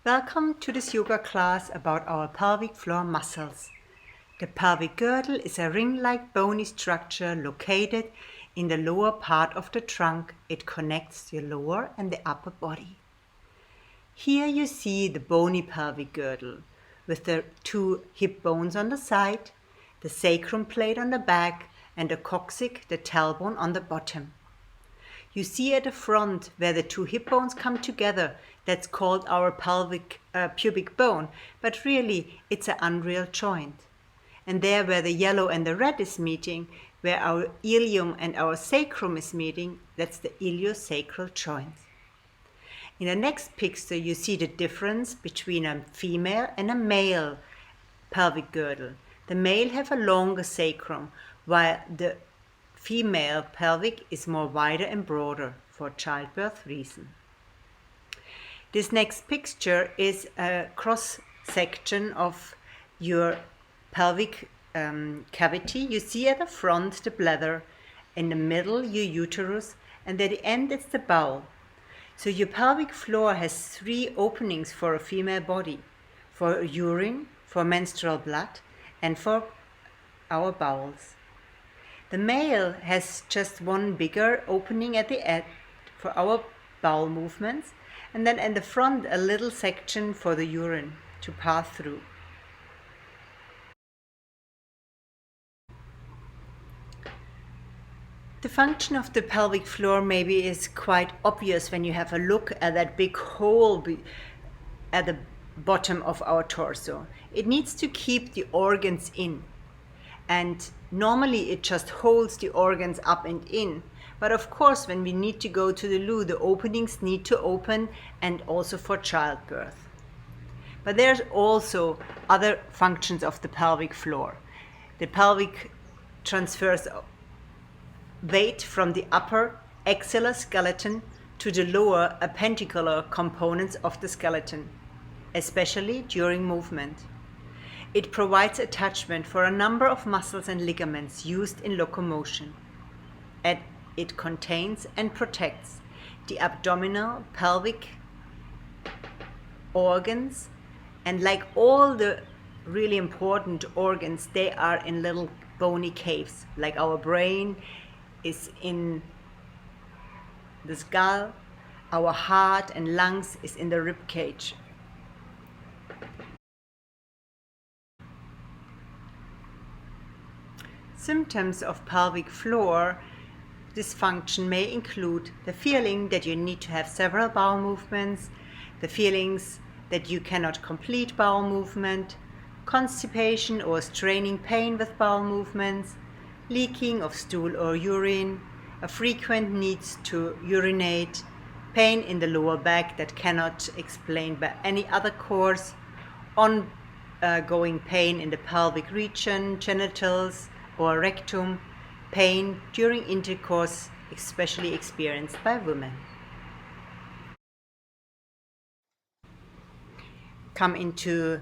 Welcome to this yoga class about our pelvic floor muscles. The pelvic girdle is a ring-like bony structure located in the lower part of the trunk. It connects the lower and the upper body. Here you see the bony pelvic girdle with the two hip bones on the side, the sacrum plate on the back, and the coccyx, the tailbone, on the bottom. You see at the front where the two hip bones come together, that's called our pubic bone, but really it's an unreal joint. And there where the yellow and the red is meeting, where our ilium and our sacrum is meeting, that's the iliosacral joint. In the next picture you see the difference between a female and a male pelvic girdle. The male have a longer sacrum, while the female pelvic is more wider and broader for childbirth reason. This next picture is a cross section of your pelvic cavity. You see at the front the bladder, in the middle your uterus, and at the end it's the bowel. So your pelvic floor has three openings for a female body: for urine, for menstrual blood, and for our bowels. The male has just one bigger opening at the end for our bowel movements, and then in the front a little section for the urine to pass through. The function of the pelvic floor maybe is quite obvious when you have a look at that big hole at the bottom of our torso. It needs to keep the organs in. And normally it just holds the organs up and in. But of course, when we need to go to the loo, the openings need to open, and also for childbirth. But there's also other functions of the pelvic floor. The pelvic transfers weight from the upper axillar skeleton to the lower appendicular components of the skeleton, especially during movement. It provides attachment for a number of muscles and ligaments used in locomotion. And it contains and protects the abdominal, pelvic organs, and like all the really important organs, they are in little bony caves. Like our brain is in the skull, our heart and lungs is in the rib cage. Symptoms of pelvic floor dysfunction may include the feeling that you need to have several bowel movements, the feelings that you cannot complete bowel movement, constipation or straining pain with bowel movements, leaking of stool or urine, a frequent need to urinate, pain in the lower back that cannot explain by any other cause, ongoing pain in the pelvic region, genitals, or rectum, pain during intercourse, especially experienced by women. Come into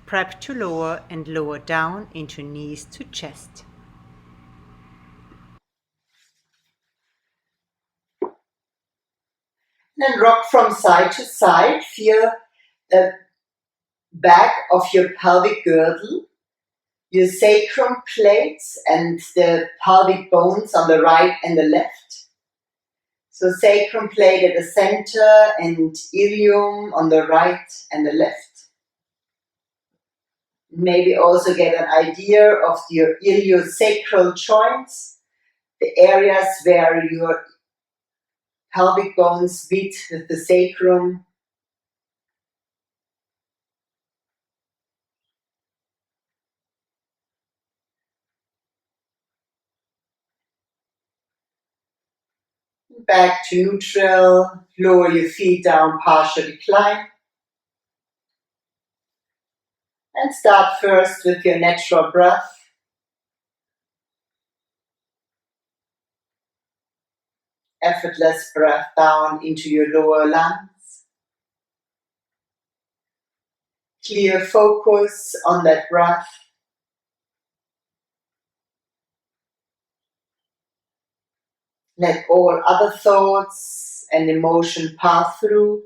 prep to lower and lower down into knees to chest. Then rock from side to side. Feel the back of your pelvic girdle, your sacrum plates and the pelvic bones on the right and the left. So sacrum plate at the center and ilium on the right and the left. Maybe also get an idea of your iliosacral joints, the areas where your pelvic bones meet with the sacrum. Back to neutral, lower your feet down, partial decline. And start first with your natural breath. Effortless breath down into your lower lungs. Clear focus on that breath. Let all other thoughts and emotion pass through.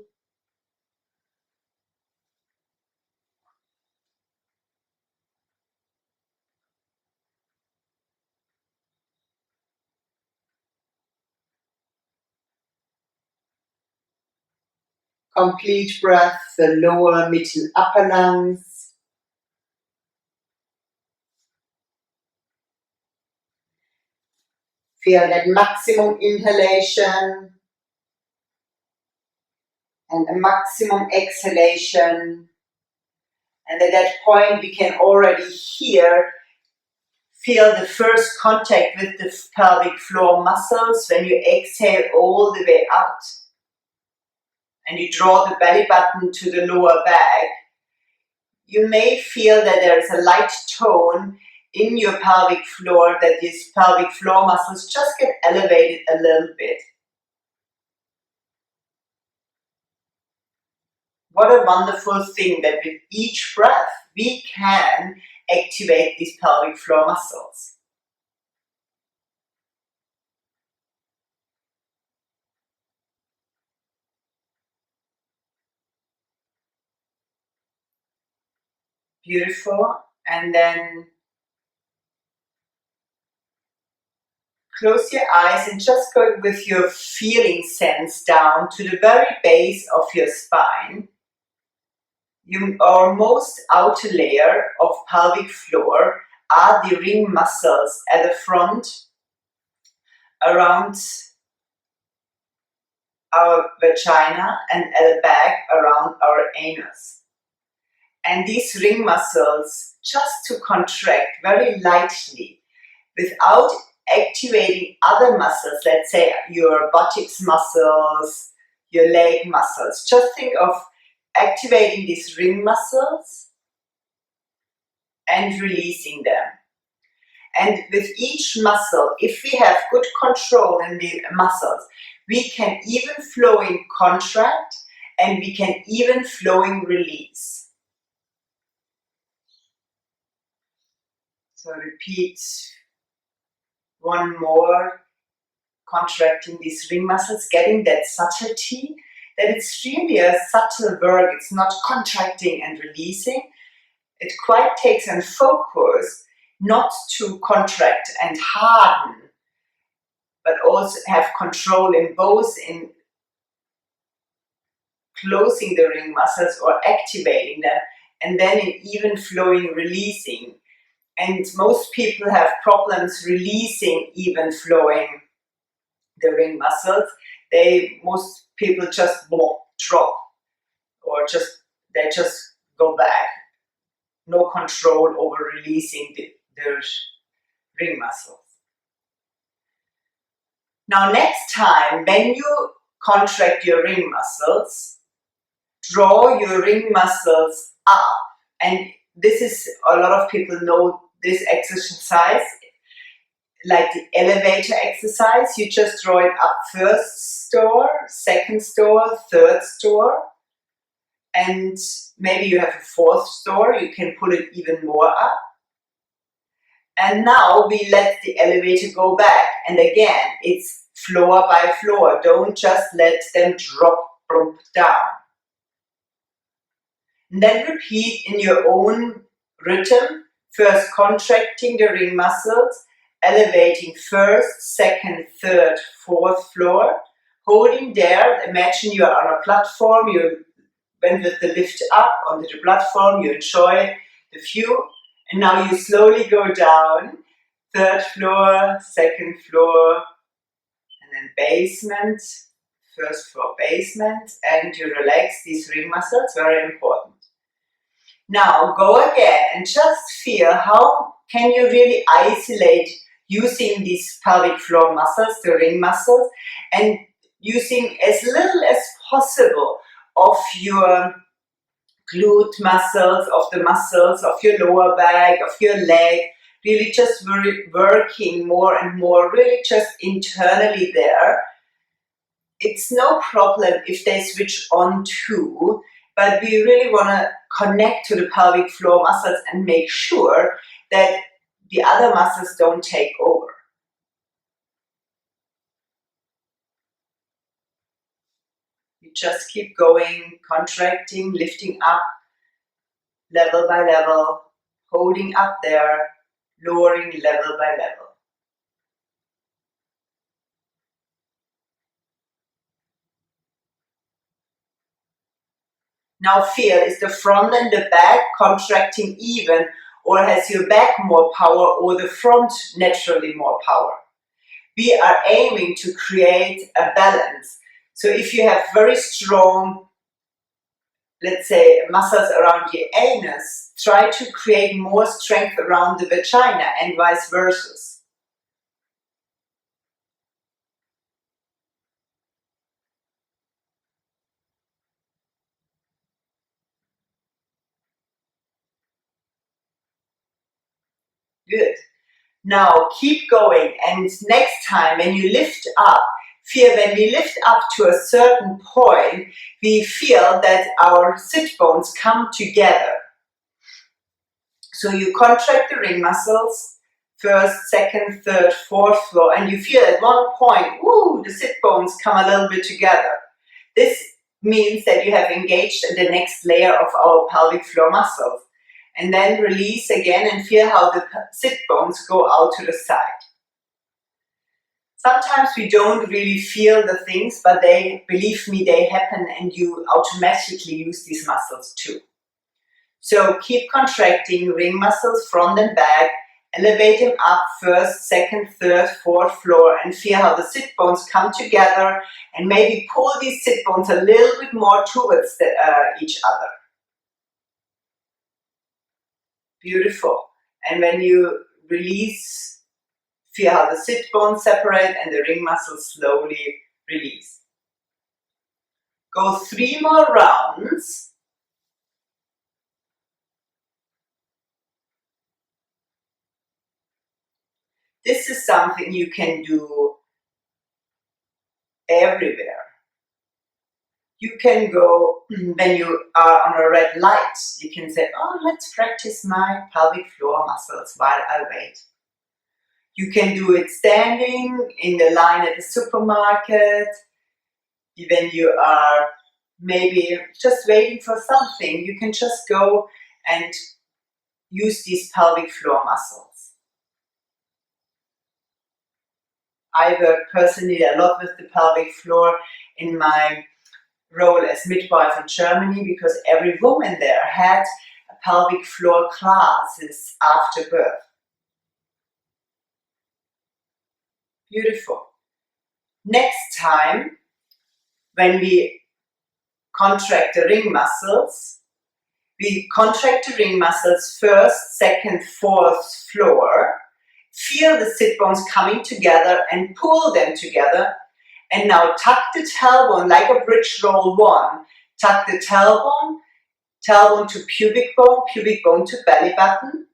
complete breath, the lower, mid and upper lungs. Feel that maximum inhalation and a maximum exhalation. And at that point we can already feel the first contact with the pelvic floor muscles when you exhale all the way out. And you draw the belly button to the lower back. You may feel that there is a light tone in your pelvic floor, that these pelvic floor muscles just get elevated a little bit. What a wonderful thing that with each breath we can activate these pelvic floor muscles. Beautiful. And then close your eyes and just go with your feeling sense down to the very base of your spine. Our most outer layer of pelvic floor are the ring muscles at the front around our vagina and at the back around our anus. And these ring muscles just to contract very lightly without activating other muscles, let's say your buttocks muscles, your leg muscles. Just think of activating these ring muscles and releasing them. And with each muscle, if we have good control in the muscles, we can even flowing contract and we can even flowing release. So repeat one more, contracting these ring muscles, getting that subtlety, that it's really a subtle work. It's not contracting and releasing. It quite takes a focus not to contract and harden, but also have control in both in closing the ring muscles or activating them, and then in even flowing, releasing. And most people have problems releasing even flowing the ring muscles. Most people just drop, or they just go back. No control over releasing the ring muscles. Now next time when you contract your ring muscles, draw your ring muscles up. And this is, a lot of people know this exercise, like the elevator exercise. You just draw it up first store, second store, third store. And maybe you have a fourth store, you can pull it even more up. And now we let the elevator go back. And again, it's floor by floor. Don't just let them drop down. And then repeat in your own rhythm, first contracting the ring muscles, elevating first, second, third, fourth floor, holding there. Imagine you are on a platform, you went with the lift up onto the platform, you enjoy the view, and now you slowly go down, third floor, second floor, and then basement, first floor basement, and you relax these ring muscles, very important. Now go again and just feel how can you really isolate using these pelvic floor muscles, the ring muscles, and using as little as possible of your glute muscles, of the muscles of your lower back, of your leg, really just working more and more, really just internally there. It's no problem if they switch on too, but we really want to connect to the pelvic floor muscles and make sure that the other muscles don't take over. You just keep going, contracting, lifting up, level by level, holding up there, lowering level by level. Now feel, is the front and the back contracting even, or has your back more power or the front naturally more power? We are aiming to create a balance. So if you have very strong, let's say, muscles around your anus, try to create more strength around the vagina and vice versa. Good. Now keep going, and next time when you lift up, feel when we lift up to a certain point, we feel that our sit bones come together. So you contract the ring muscles, first, second, third, fourth floor, and you feel at one point, woo, the sit bones come a little bit together. This means that you have engaged the next layer of our pelvic floor muscles. And then release again and feel how the sit bones go out to the side. Sometimes we don't really feel the things, but they, believe me, they happen and you automatically use these muscles too. So keep contracting ring muscles front and back, elevate them up first, second, third, fourth floor, and feel how the sit bones come together, and maybe pull these sit bones a little bit more towards each other. Beautiful. And when you release, feel how the sit bones separate and the ring muscles slowly release. Go 3 more rounds. This is something you can do everywhere. You can go, when you are on a red light, you can say, oh, let's practice my pelvic floor muscles while I wait. You can do it standing in the line at the supermarket, when you are maybe just waiting for something. You can just go and use these pelvic floor muscles. I work personally a lot with the pelvic floor in my role as midwife in Germany, because every woman there had a pelvic floor classes after birth. Beautiful. Next time, when we contract the ring muscles, we contract the ring muscles first, second, fourth floor. Feel the sit bones coming together and pull them together. And now tuck the tailbone like a bridge roll 1. Tuck the tailbone, tailbone to pubic bone to belly button.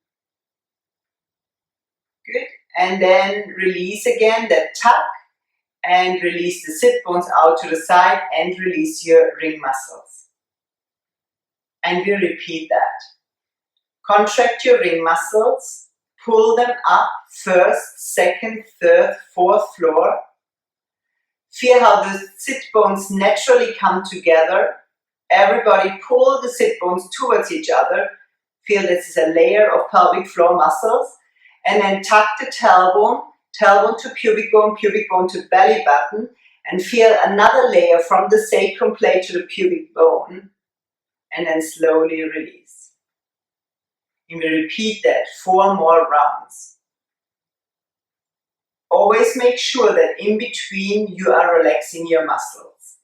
Good. And then release again that tuck and release the sit bones out to the side and release your ring muscles. And we repeat that. Contract your ring muscles, pull them up first, second, third, fourth floor. Feel how the sit bones naturally come together. Everybody pull the sit bones towards each other. Feel this is a layer of pelvic floor muscles. And then tuck the tailbone, tailbone to pubic bone to belly button. And feel another layer from the sacrum plate to the pubic bone. And then slowly release. And we repeat that 4 more rounds. Always make sure that in between you are relaxing your muscles.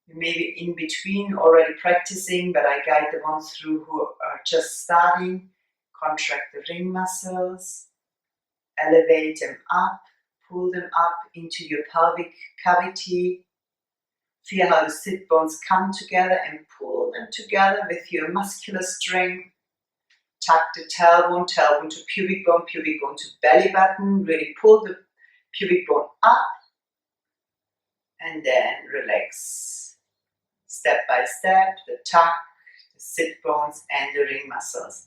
You may be in between already practicing, but I guide the ones through who are just starting. Contract the ring muscles, elevate them up, pull them up into your pelvic cavity. Feel how the sit bones come together and pull them together with your muscular strength. Tuck the tailbone, tailbone to pubic bone to belly button. Really pull the pubic bone up and then relax. Step by step, the tuck, the sit bones and the ring muscles.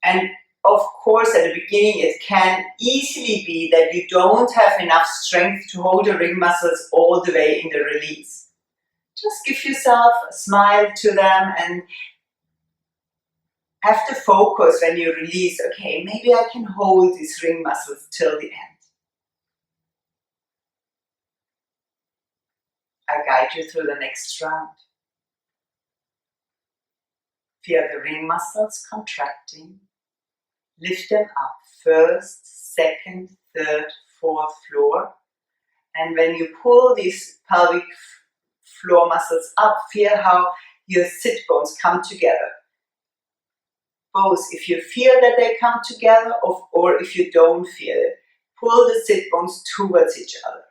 And of course, at the beginning, it can easily be that you don't have enough strength to hold the ring muscles all the way in the release. Just give yourself a smile to them and have to focus when you release. Okay, maybe I can hold these ring muscles till the end. I guide you through the next round. Feel the ring muscles contracting. Lift them up, first, second, third, fourth floor. And when you pull these pelvic floor muscles up, feel how your sit bones come together. Both if you feel that they come together or if you don't feel it. Pull the sit bones towards each other.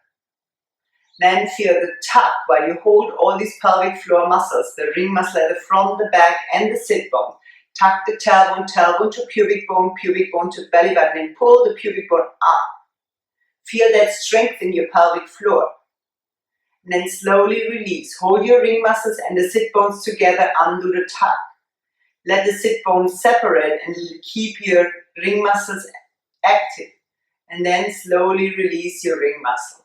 Then feel the tug while you hold all these pelvic floor muscles, the ring muscle at the front, the back, and the sit bone. Tuck the tailbone to pubic bone to belly button, and pull the pubic bone up. Feel that strength in your pelvic floor. And then slowly release. Hold your ring muscles and the sit bones together, undo the tuck. Let the sit bones separate and keep your ring muscles active. And then slowly release your ring muscles.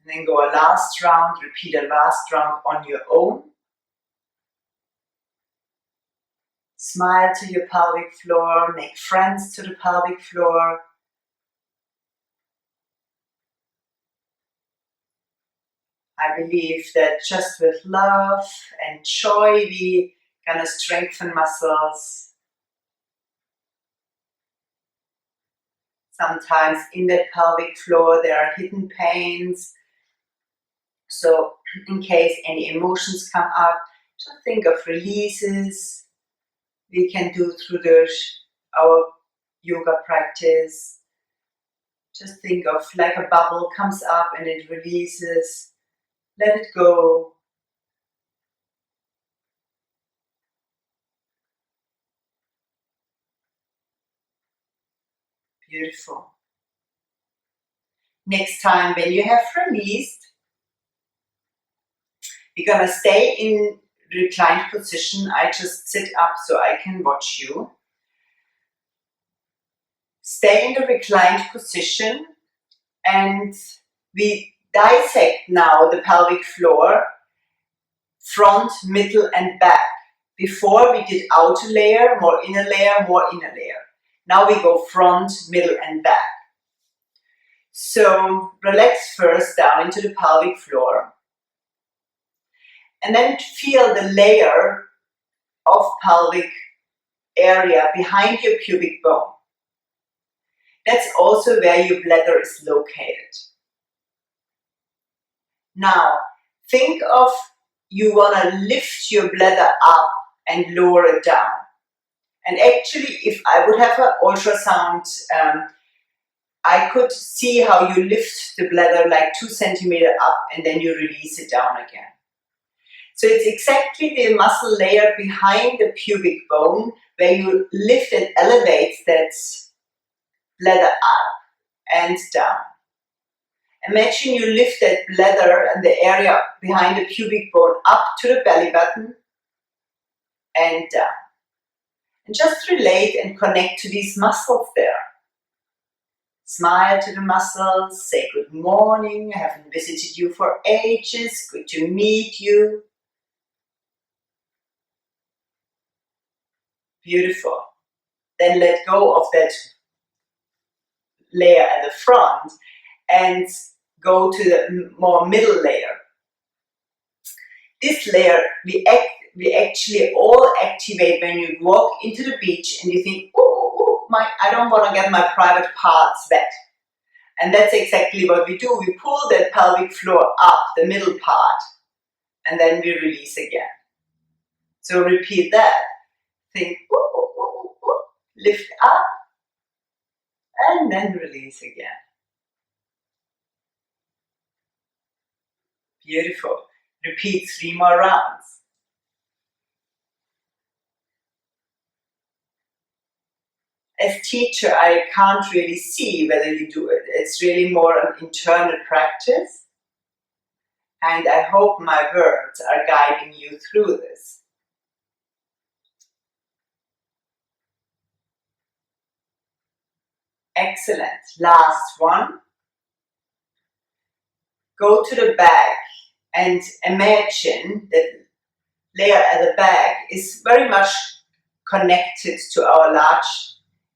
And then go a last round, repeat a last round on your own. Smile to your pelvic floor, make friends to the pelvic floor. I believe that just with love and joy, we gonna strengthen muscles. Sometimes in that pelvic floor there are hidden pains. So in case any emotions come up, just think of releases we can do through our yoga practice. Just think of like a bubble comes up and it releases. Let it go. Beautiful. Next time when you have released, we're gonna stay in reclined position. I just sit up so I can watch you. Stay in the reclined position and we dissect now the pelvic floor, front, middle and back. Before we did outer layer, more inner layer, more inner layer. Now we go front, middle and back. So relax first down into the pelvic floor. And then feel the layer of pelvic area behind your pubic bone. That's also where your bladder is located. Now, think of you want to lift your bladder up and lower it down. And actually, if I would have an ultrasound, I could see how you lift the bladder like 2 centimeters up and then you release it down again. So it's exactly the muscle layer behind the pubic bone where you lift and elevate that bladder up and down. Imagine you lift that bladder and the area behind the pubic bone up to the belly button and down. And just relate and connect to these muscles there. Smile to the muscles, say good morning, I haven't visited you for ages, good to meet you. Beautiful. Then let go of that layer at the front and go to the more middle layer. This layer we actually all activate when you walk into the beach and you think, I don't want to get my private parts wet. And that's exactly what we do. We pull that pelvic floor up, the middle part, and then we release again. So repeat that. Think, lift up, and then release again. Beautiful. Repeat 3 more rounds. As teacher, I can't really see whether you do it. It's really more an internal practice. And I hope my words are guiding you through this. Excellent. Last one. Go to the back and imagine that layer at the back is very much connected to our large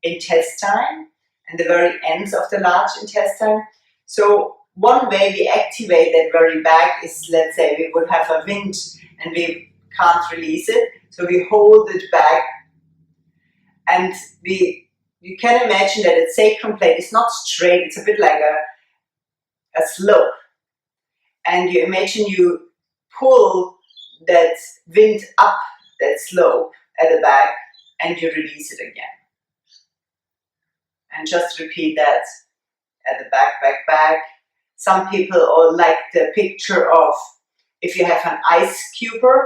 intestine and the very ends of the large intestine. So one way we activate that very back is, let's say we would have a wind and we can't release it. So we hold it back, and you can imagine that the sacrum plate is not straight, it's a bit like a slope. And you imagine you pull that wind up that slope at the back and you release it again. And just repeat that at the back, back, back. Some people all like the picture of if you have an ice scuber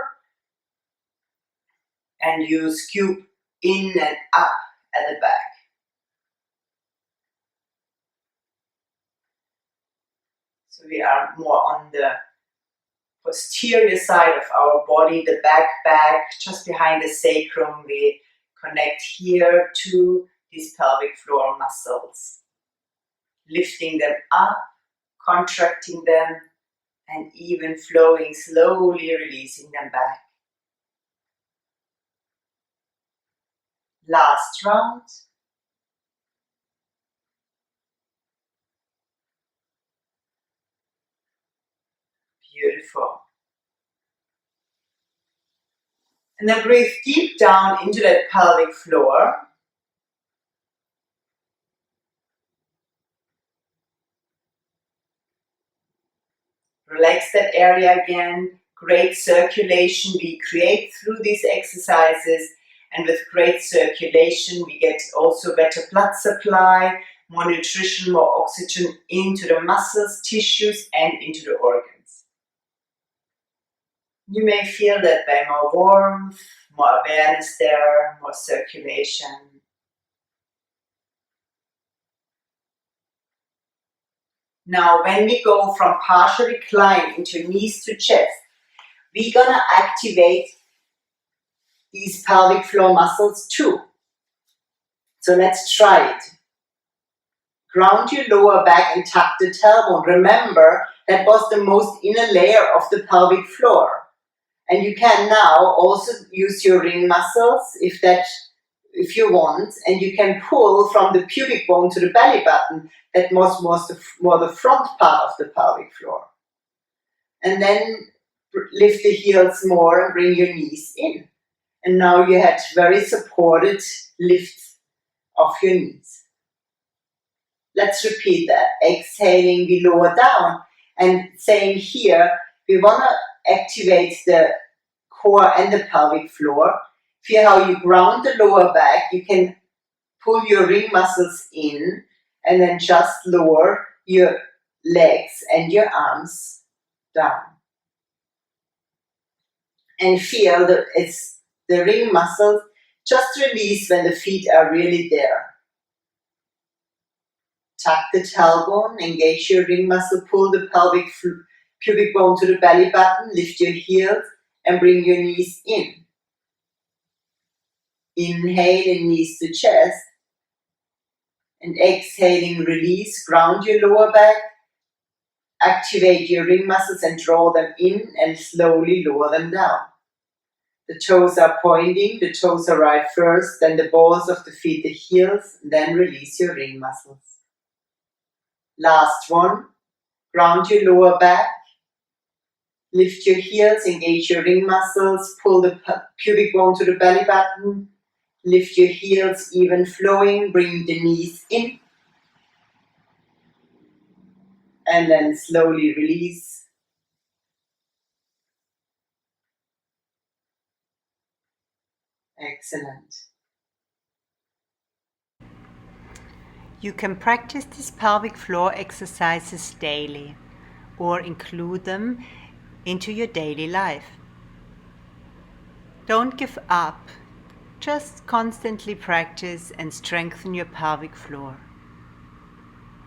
and you scoop in and up at the back. So we are more on the posterior side of our body, the back, just behind the sacrum. We connect here to these pelvic floor muscles, lifting them up, contracting them, and even flowing, slowly releasing them back. Last round. Beautiful. And then breathe deep down into that pelvic floor. Relax that area again. Great circulation we create through these exercises. And with great circulation, we get also better blood supply, more nutrition, more oxygen into the muscles, tissues, and into the organs. You may feel that by more warmth, more awareness there, more circulation. Now, when we go from partial recline into knees to chest, we're gonna activate these pelvic floor muscles too. So let's try it. Ground your lower back and tuck the tailbone. Remember, that was the most inner layer of the pelvic floor. And you can now also use your ring muscles if you want, and you can pull from the pubic bone to the belly button. That was more the front part of the pelvic floor. And then lift the heels more and bring your knees in. And now you had very supported lift of your knees. Let's repeat that. Exhaling, we lower down. And same here, we want to activate the core and the pelvic floor. Feel how you ground the lower back. You can pull your ring muscles in and then just lower your legs and your arms down. And feel that it's the ring muscles just release when the feet are really there. Tuck the tailbone, engage your ring muscle, pull the pubic bone to the belly button, lift your heels and bring your knees in. Inhaling, knees to chest. And exhaling, release, ground your lower back. Activate your ring muscles and draw them in and slowly lower them down. The toes are pointing, the toes are right first, then the balls of the feet, the heels, then release your ring muscles. Last one, ground your lower back, lift your heels, engage your ring muscles, pull the pubic bone to the belly button, lift your heels, even flowing, bring the knees in, and then slowly release. Excellent. You can practice these pelvic floor exercises daily or include them into your daily life. Don't give up. Just constantly practice and strengthen your pelvic floor.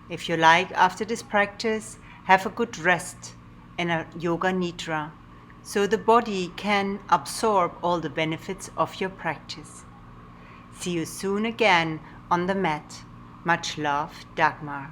If you like, after this practice, have a good rest and a yoga nidra, so the body can absorb all the benefits of your practice. See you soon again on the mat. Much love, Dagmar.